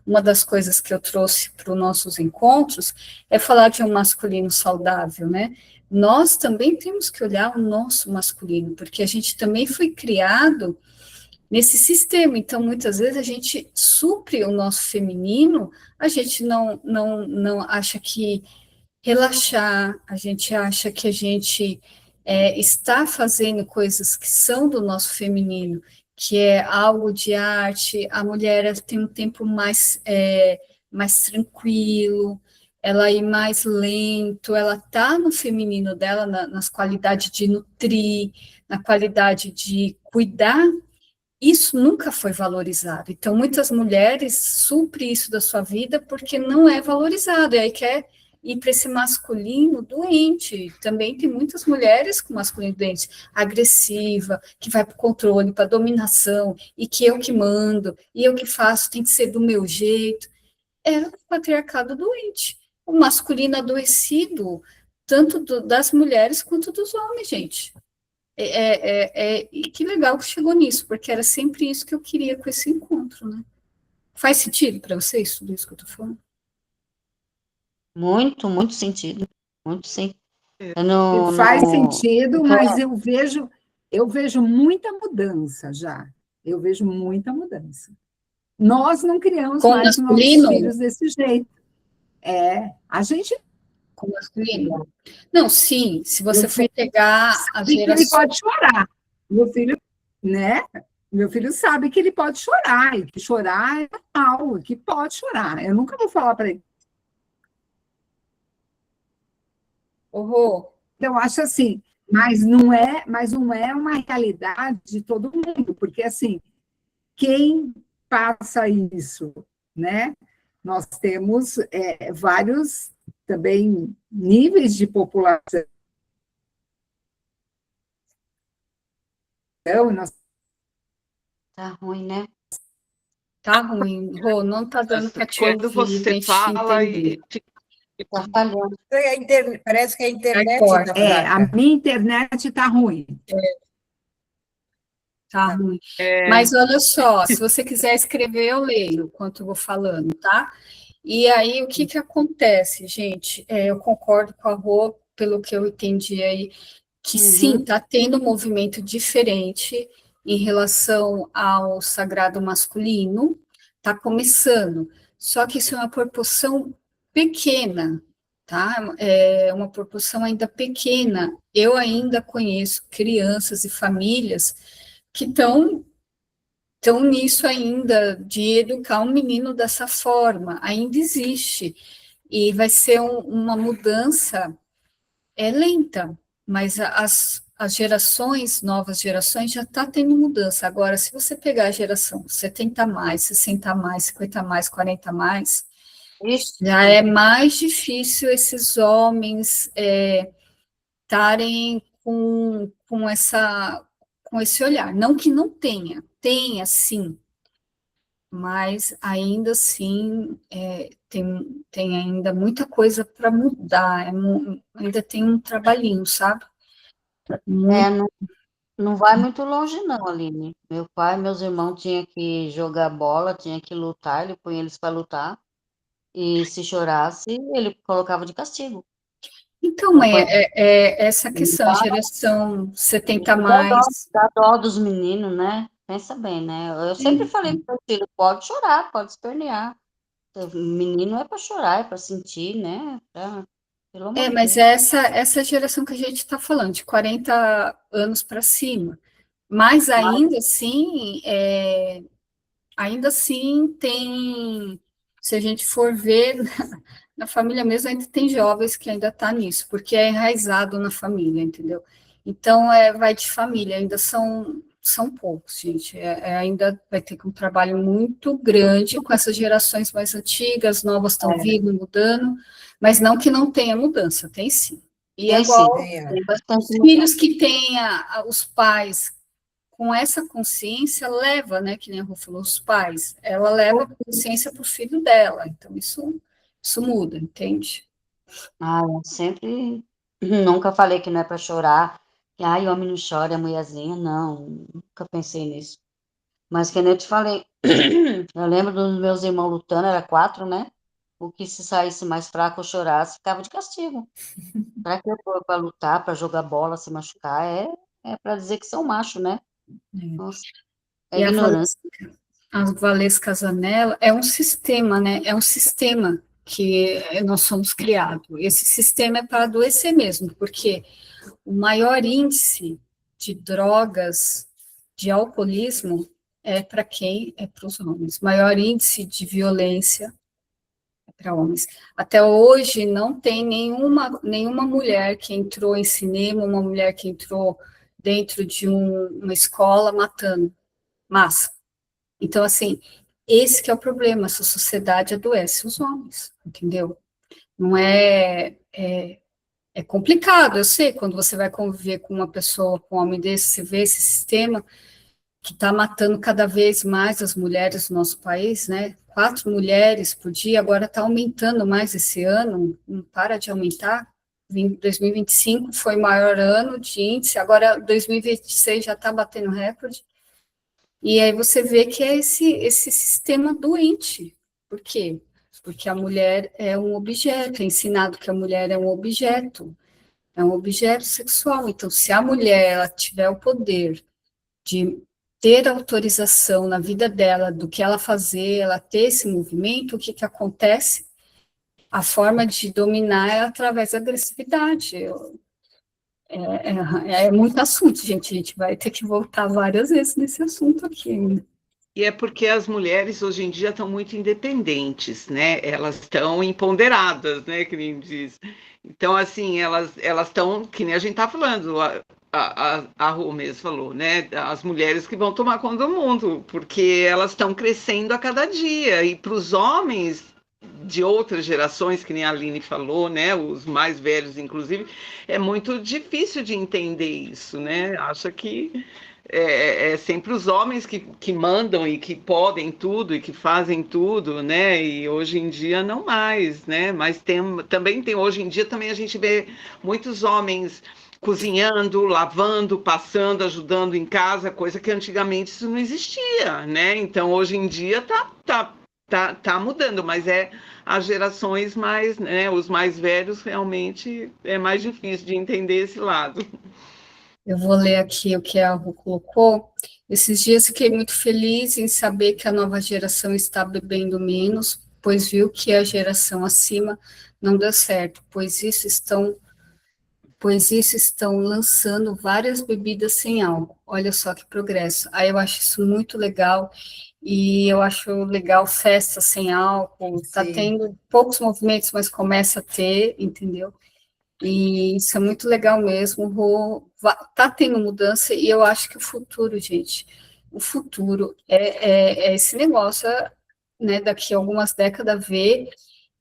uma das coisas que eu trouxe para os nossos encontros, é falar de um masculino saudável, né? Nós também temos que olhar o nosso masculino, porque a gente também foi criado nesse sistema, então muitas vezes a gente supre o nosso feminino, a gente não acha que relaxar, a gente acha que a gente está fazendo coisas que são do nosso feminino, que é algo de arte, a mulher tem um tempo mais tranquilo, ela ir mais lento, ela está no feminino dela, nas qualidades de nutrir, na qualidade de cuidar, isso nunca foi valorizado. Então, muitas mulheres suprem isso da sua vida porque não é valorizado, e aí quer ir para esse masculino doente. Também tem muitas mulheres com masculino doente, agressiva, que vai para o controle, para a dominação, e que eu que mando, e eu que faço, tem que ser do meu jeito. É o patriarcado doente, o masculino adoecido, tanto das mulheres quanto dos homens, gente. E que legal que chegou nisso, porque era sempre isso que eu queria com esse encontro, né? Faz sentido para vocês tudo isso que eu estou falando? Muito, muito sentido. Muito sim. Faz sentido, mas eu vejo muita mudança já. Eu vejo muita mudança. Nós não criamos Com mais masculino? nossos filhos desse jeito. A gente Com masculino? Não, sim, se você for pegar as ele gerações. pode chorar. Meu filho, né? Meu filho sabe que ele pode chorar, e que chorar é normal, que pode chorar. Eu nunca vou falar para ele. Horror. Então, eu acho assim, mas não é uma realidade de todo mundo, porque assim, quem passa isso, né? Nós temos vários também níveis de população. Nós Tá ruim, né? Tá ruim, Rô, não tá dando para te Quando ouvir, você nem te fala entender. Tá falhando. Parece que a Aí internet corta. está a fraca. minha internet está ruim. Tá ruim. É, Mas olha só, se você quiser escrever, eu leio enquanto eu vou falando, tá? E aí, o que acontece, gente? Eu concordo com a Rô, pelo que eu entendi aí, que sim, está tendo um movimento diferente em relação ao sagrado masculino, está começando. Só que isso é uma proporção pequena, tá? É uma proporção ainda pequena. Eu ainda conheço crianças e famílias que estão nisso ainda, de educar um menino dessa forma, ainda existe, e vai ser uma mudança lenta, mas as gerações, novas gerações, já está tendo mudança. Agora, se você pegar a geração 70 mais, 60 mais, 50 mais, 40 mais, Isso, já é mais difícil esses homens estarem com esse olhar. Não que não tenha, tenha sim, mas ainda assim tem ainda muita coisa para mudar, ainda tem um trabalhinho, sabe? Muito. não, não vai muito longe não, Aline. Meu pai e meus irmãos tinham que jogar bola, tinha que lutar, ele põe eles para lutar, e se chorasse, ele colocava de castigo. Então, Eu mãe, ponho, essa questão, geração 70 dá mais, dá dó dos meninos, né? Pensa bem, né? Eu sempre falei para meu filho, pode chorar, pode espernear. Menino é para chorar, é para sentir, né? Pelo amor de mas Deus. é essa geração que a gente está falando, de 40 anos para cima. Mas ainda assim tem, se a gente for ver, na família mesmo ainda tem jovens que ainda tá nisso, porque é enraizado na família, entendeu? Então, vai de família, ainda são poucos, gente. Ainda vai ter um trabalho muito grande com essas gerações mais antigas, novas estão vindo, mudando, mas não que não tenha mudança, tem sim. E é Tem sim, igual É, tem bastante os mudança. filhos que têm os pais com essa consciência, leva, né, que nem a Rô falou, os pais, ela leva a consciência para o filho dela, então isso muda, entende? Ah, eu sempre, nunca falei que não é para chorar, que ai, homem não chora, é mulherzinha, não, nunca pensei nisso. Mas que nem eu te falei, eu lembro dos meus irmãos lutando, era 4, né? O que se saísse mais fraco ou chorasse, ficava de castigo. Para que for para lutar, para jogar bola, se machucar, é para dizer que são macho, né? Nossa, é E ignorância. a Valesca Zanella é um sistema, né? É um sistema que nós somos criados. Esse sistema é para adoecer mesmo, porque o maior índice de drogas, de alcoolismo, é para quem? É para os homens. Maior índice de violência para homens. Até hoje não tem nenhuma mulher que entrou em cinema, uma mulher que entrou dentro de uma escola matando, massa. Então, assim, esse que é o problema, essa sociedade adoece os homens, entendeu? Não é complicado, eu sei, quando você vai conviver com uma pessoa, com um homem desse, você vê esse sistema que está matando cada vez mais as mulheres no nosso país, né? 4 mulheres por dia, agora está aumentando mais esse ano, não para de aumentar. 2025 foi o maior ano de índice, agora 2026 já está batendo recorde. E aí você vê que é esse sistema doente. Por quê? Porque a mulher é um objeto, é ensinado que a mulher é um objeto sexual. Então, se a mulher ela tiver o poder de ter autorização na vida dela do que ela fazer, ela ter esse movimento, o que acontece? A forma de dominar é através da agressividade. É muito assunto, gente. A gente vai ter que voltar várias vezes nesse assunto aqui ainda. E é porque as mulheres hoje em dia estão muito independentes, né? Elas estão empoderadas, né? Que nem diz. Então, assim, elas estão, que nem a gente está falando, a Rô mesmo falou, né? As mulheres que vão tomar conta do mundo, porque elas estão crescendo a cada dia. E para os homens de outras gerações, que nem a Aline falou, né? Os mais velhos, inclusive, é muito difícil de entender isso, né? Acha que é sempre os homens que mandam e que podem tudo e que fazem tudo, né? E hoje em dia não mais, né? Mas também tem, hoje em dia também a gente vê muitos homens cozinhando, lavando, passando, ajudando em casa, coisa que antigamente isso não existia, né? Então hoje em dia tá mudando, mas as gerações mais, né? Os mais velhos realmente é mais difícil de entender esse lado. Eu vou ler aqui o que a Ru colocou. Esses dias fiquei muito feliz em saber que a nova geração está bebendo menos, depois viu que a geração acima não deu certo, pois isso estão lançando várias bebidas sem álcool. Olha só que progresso. Aí eu acho isso muito legal, e eu acho legal festa sem álcool. Está Sim. tendo poucos movimentos, mas começa a ter, entendeu? E isso é muito legal mesmo. Tá tendo mudança, e eu acho que o futuro, gente, o futuro é esse negócio, né? Daqui a algumas décadas, ver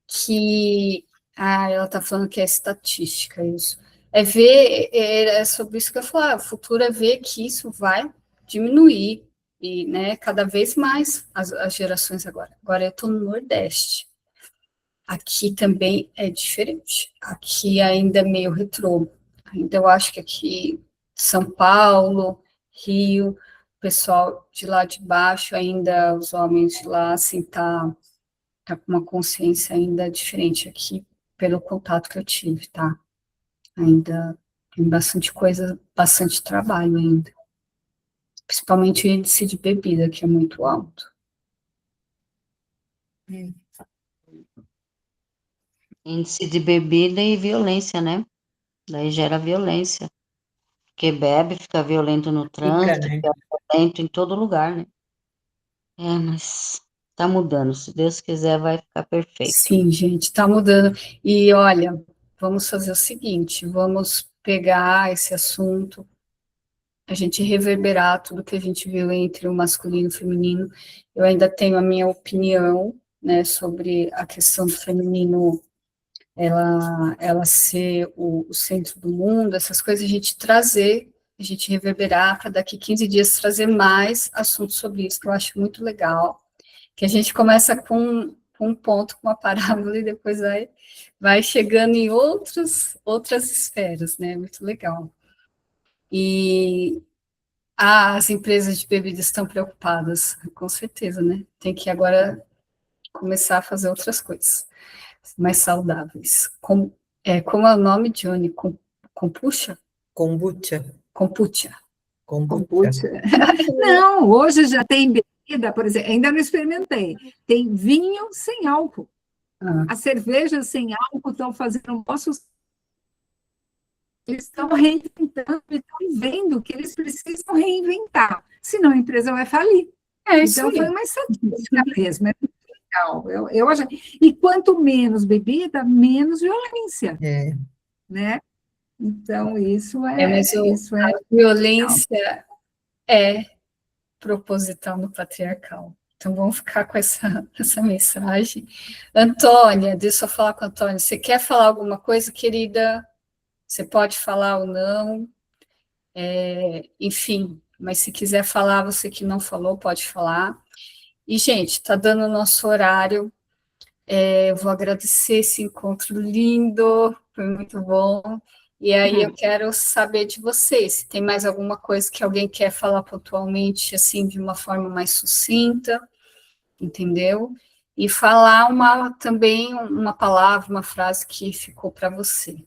que. Ah, ela está falando que é estatística, isso. É sobre isso que eu falo. O futuro é ver que isso vai diminuir, e, né, cada vez mais as gerações agora. Agora eu estou no Nordeste. Aqui também é diferente. Aqui ainda é meio retrô. Ainda eu acho que aqui, São Paulo, Rio, o pessoal de lá de baixo, ainda os homens de lá, assim, tá com uma consciência ainda diferente aqui, pelo contato que eu tive, tá? Ainda tem bastante coisa, bastante trabalho ainda. Principalmente o índice de bebida, que é muito alto. Índice de bebida e violência, né? Daí gera violência. Porque bebe, fica violento no trânsito, né? fica violento em todo lugar, né? Mas tá mudando. Se Deus quiser, vai ficar perfeito. Sim, gente, está mudando. E olha, vamos fazer o seguinte: vamos pegar esse assunto, a gente reverberar tudo que a gente viu entre o masculino e o feminino. Eu ainda tenho a minha opinião, né, sobre a questão do feminino, ela ser o centro do mundo, essas coisas, a gente reverberar, para daqui 15 dias trazer mais assuntos sobre isso, que eu acho muito legal, que a gente começa com um ponto, com uma parábola, e depois vai chegando em outras esferas, né? Muito legal. E as empresas de bebidas estão preocupadas, com certeza, né? Tem que agora começar a fazer outras coisas mais saudáveis. Como é o nome, Johnny? Kombucha? Kombucha. Kombucha. Kombucha. Não, hoje já tem bebida, por exemplo, ainda não experimentei. Tem vinho sem álcool. Ah, As cervejas sem álcool estão fazendo nossos. Eles estão reinventando e estão vendo que eles precisam reinventar, senão a empresa vai falir. isso Então, aí. foi uma estatística mesmo, é muito legal. E quanto menos bebida, menos violência, É. né? Então, isso Mas isso é a violência é proposital no patriarcal. Então, vamos ficar com essa mensagem. Antônia, deixa eu falar com a Antônia. Você quer falar alguma coisa, querida? Você pode falar ou não. Enfim, mas se quiser falar, você que não falou, pode falar. E, gente, está dando o nosso horário. Eu vou agradecer esse encontro lindo, foi muito bom. E aí eu quero saber de vocês, se tem mais alguma coisa que alguém quer falar pontualmente, assim, de uma forma mais sucinta, entendeu? E falar também uma palavra, uma frase que ficou para você, tá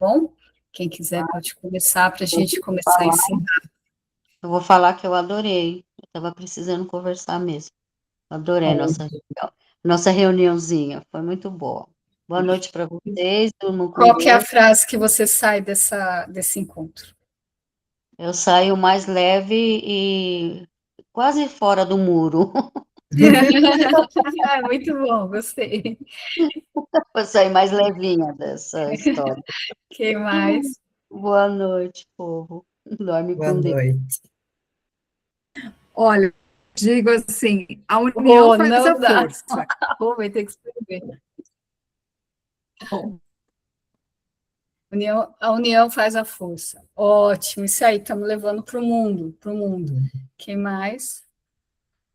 bom? Quem quiser pode começar, para a gente começar a ensinar. Eu vou falar que eu adorei. Eu estava precisando conversar mesmo. Adorei nossa reuniãozinha. Foi muito boa. Boa noite para vocês. Durmam com Qual que é a Deus. frase que você sai desse encontro? Eu saio mais leve e quase fora do muro. Muito bom, gostei. Vou sair mais levinha dessa história. Quem mais? Boa noite, povo. Dorme Boa com Deus. noite. Olha, digo assim, a união faz não a dá. força. Vai ter que escrever. Bom, A união faz a força. Ótimo, isso aí, estamos levando para o mundo, Quem mais?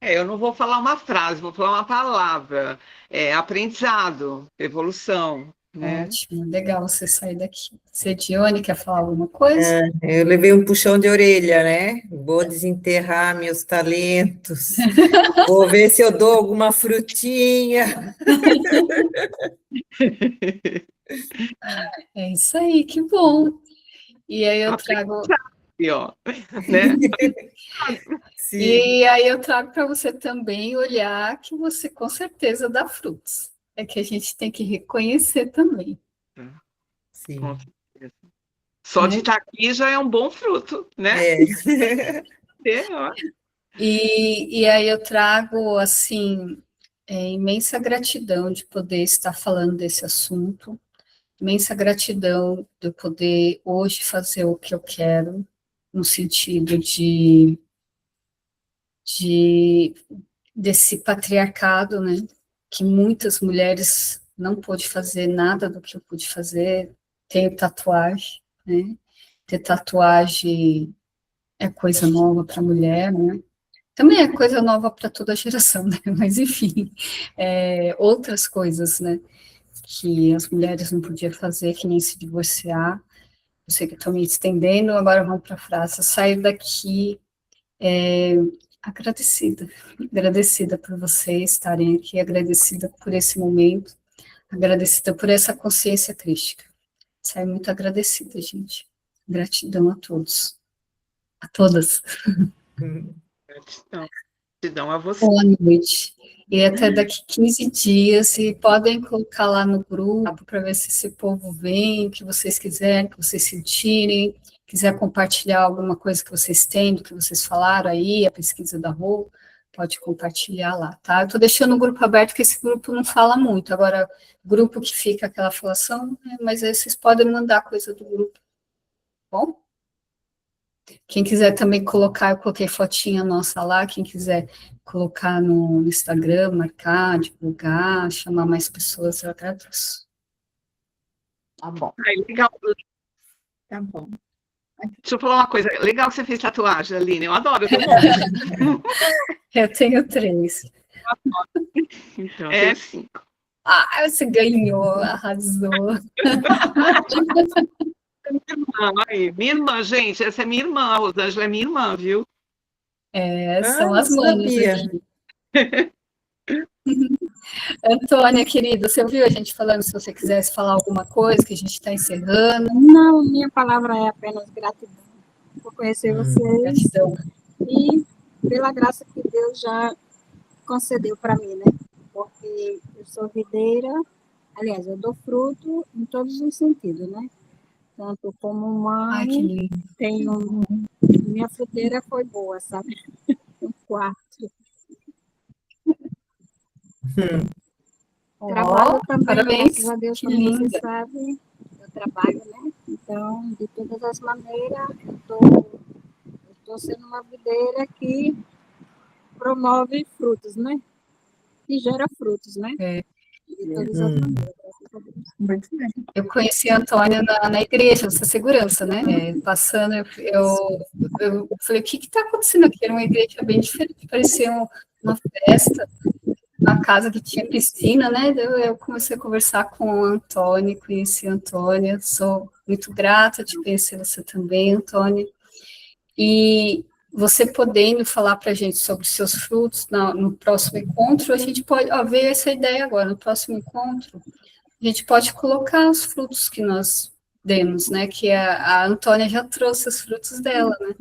Eu não vou falar uma frase, vou falar uma palavra. Aprendizado, evolução, né? Ótimo, legal você sair daqui. Dione, quer falar alguma coisa? Eu levei um puxão de orelha, né? Vou desenterrar meus talentos. Vou ver se eu dou alguma frutinha. É isso aí, que bom. E aí eu trago aqui, ó, né? Sim. E aí eu trago para você também olhar que você com certeza dá frutos. É que a gente tem que reconhecer também, Sim. Com certeza. Só de né? estar aqui já é um bom fruto, né? É. Ó. E aí eu trago, assim, imensa gratidão de poder estar falando desse assunto, imensa gratidão de eu poder hoje fazer o que eu quero, no sentido de desse patriarcado, né? Que muitas mulheres não pôde fazer nada do que eu pude fazer. Tenho tatuagem, né? Ter tatuagem é coisa nova para mulher, né? Também é coisa nova para toda a geração, né? Mas, enfim, outras coisas, né? Que as mulheres não podiam fazer, que nem se divorciar. Eu sei que estou me estendendo, agora vamos para a frase. Sair daqui agradecida, agradecida por vocês estarem aqui, agradecida por esse momento, agradecida por essa consciência crística. Saio muito agradecida, gente. Gratidão a todos, a todas. Gratidão. Gratidão a você. Boa noite. E até daqui 15 dias, e podem colocar lá no grupo para ver se esse povo vem, o que vocês quiserem, que vocês sentirem, quiser compartilhar alguma coisa que vocês têm, do que vocês falaram aí, a pesquisa da Rô, pode compartilhar lá, tá? Eu estou deixando o grupo aberto, porque esse grupo não fala muito. Agora, grupo que fica aquela falação, mas aí vocês podem mandar coisa do grupo, tá bom? Quem quiser também colocar, eu coloquei fotinha nossa lá, quem quiser colocar no Instagram, marcar, divulgar, chamar mais pessoas, eu agradeço. Tá bom. Ai, legal. Tá bom. Deixa eu falar uma coisa. Legal que você fez tatuagem, Aline. Eu adoro tatuagem. Eu tenho 3. Então, tem 5. Ah, você ganhou, arrasou. Ai, minha irmã, gente, essa é minha irmã, a Rosângela é minha irmã, viu? São não as manas sabia. aqui. Antônia, querida, você ouviu a gente falando, se você quisesse falar alguma coisa, que a gente está encerrando? Não, minha palavra é apenas gratidão por conhecer vocês Gratidão. e pela graça que Deus já concedeu para mim, né? Porque eu sou videira, aliás, eu dou fruto em todos os sentidos, né? Tanto como Ai, que mãe, lindo. minha fruteira foi boa, sabe? Um quarto. Trabalho também, parabéns, graças a Deus, que como linda. você sabe, eu trabalho, né? Então, de todas as maneiras, eu estou sendo uma videira que promove frutos, né? E gera frutos, né? De todas as maneiras, graças a Deus. Muito bem. Eu conheci a Antônia na igreja, essa segurança, né? Passando, eu falei, o que está acontecendo aqui? Era uma igreja bem diferente, parecia uma festa, uma casa que tinha piscina, né? Eu comecei a conversar com a Antônia, conheci a Antônia, sou muito grata de conhecer você também, Antônia. E você podendo falar para a gente sobre os seus frutos no próximo encontro, a gente pode ver essa ideia agora, no próximo encontro, a gente pode colocar os frutos que nós demos, né? Que a Antônia já trouxe os frutos dela, né?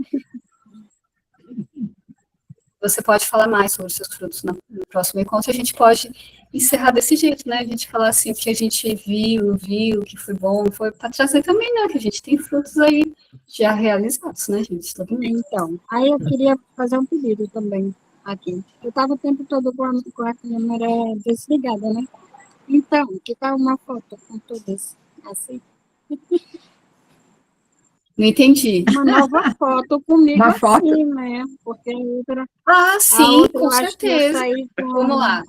Você pode falar mais sobre os seus frutos no próximo encontro, a gente pode encerrar desse jeito, né? A gente falar assim, que a gente viu, que foi bom, foi para trazer também, né? Que a gente tem frutos aí já realizados, né, gente? Todo mundo. Então, aí eu queria fazer um pedido também aqui. Eu estava o tempo todo com a câmera desligada, né? Então, que tal uma foto com todas assim? Não entendi. Uma nova foto comigo Uma foto? assim, né? Porque a outra, Sim, eu com acho que ia certeza. sair com... Vamos lá.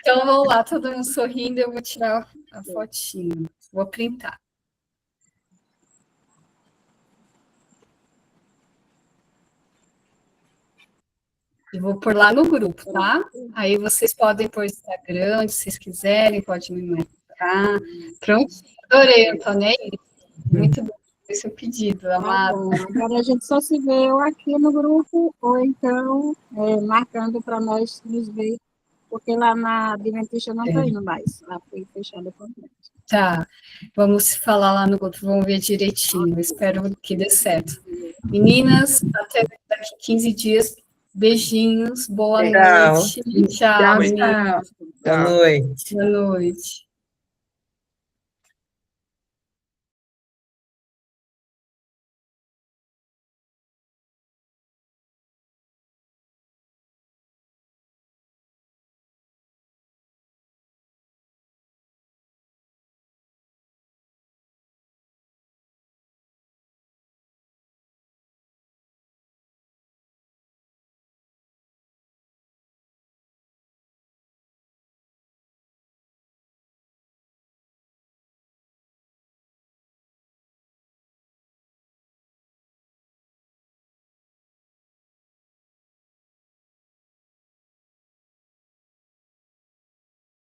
Então, vamos lá, todo mundo sorrindo, eu vou tirar a fotinho. Vou printar. E vou pôr lá no grupo, tá? Aí vocês podem pôr Instagram, se vocês quiserem, pode me marcar. Pronto, adorei, Antônia. Muito bom esse seu pedido, Tá amado. bom. Agora a gente só se vê ou aqui no grupo, ou então marcando para nós nos ver, porque lá na Adventista eu não estou indo mais, lá foi fechada por dentro. Tá. Vamos se falar lá no grupo, vamos ver direitinho. Espero que dê certo. Meninas, até daqui 15 dias. Beijinhos, boa Legal. noite. Tchau, Tchau, meninas. tchau. Boa noite. Boa noite.